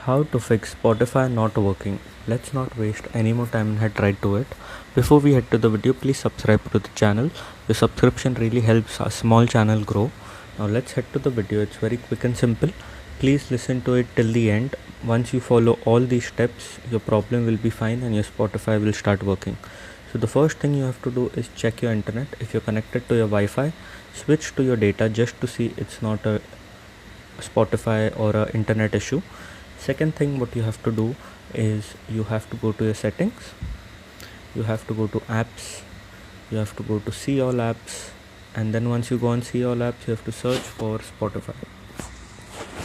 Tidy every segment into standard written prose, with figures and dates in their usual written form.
How to fix Spotify not working. Let's not waste any more time and head right to it. Before we head to the video, please subscribe to the channel. Your subscription really helps a small channel grow. Now let's head to the video. It's very quick and simple. Please listen to it till the end. Once you follow all these steps, your problem will be fine and your Spotify will start working. So the first thing you have to do is check your internet. If you're connected to your Wi-Fi, switch to your data just to see it's not a Spotify or a internet issue. Second thing what you have to do is you have to go to your settings, you have to go to apps, you have to go to see all apps, and then once you go on see all apps, you have to search for Spotify.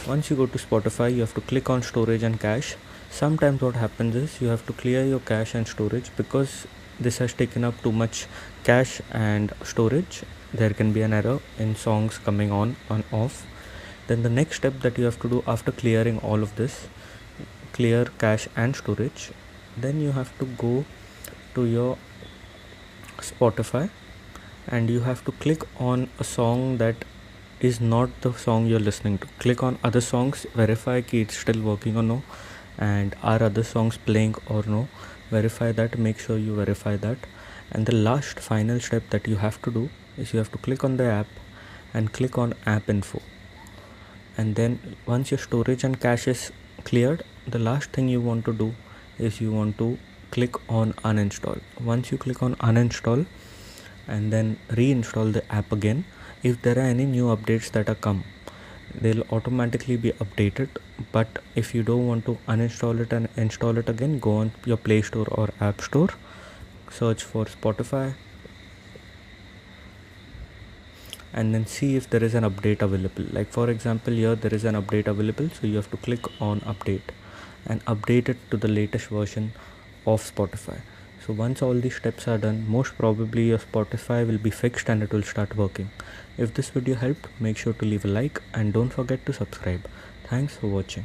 Once you go to Spotify, you have to click on storage and cache. Sometimes what happens is you have to clear your cache and storage because this has taken up too much cache and storage. There can be an error in songs coming on and off. Then the next step that you have to do after clearing all of this, clear cache and storage, then you have to go to your Spotify and you have to click on a song that is not the song you're listening to. Click on other songs, verify कि it's still working or no, and are other songs playing or no. Verify that, make sure you verify that. And the last final step that you have to do is you have to click on the app and click on app info. And then once your storage and cache is cleared, the last thing you want to do is you want to click on uninstall. Once you click on uninstall and then reinstall the app again, if there are any new updates that are come, they'll automatically be updated. But if you don't want to uninstall it and install it again, go on your Play Store or App Store, search for Spotify, and then see if there is an update available. Like for example, here there is an update available, so you have to click on update and update it to the latest version of Spotify. So once all these steps are done, most probably your Spotify will be fixed and it will start working. If this video helped, make sure to leave a like and don't forget to subscribe. Thanks for watching.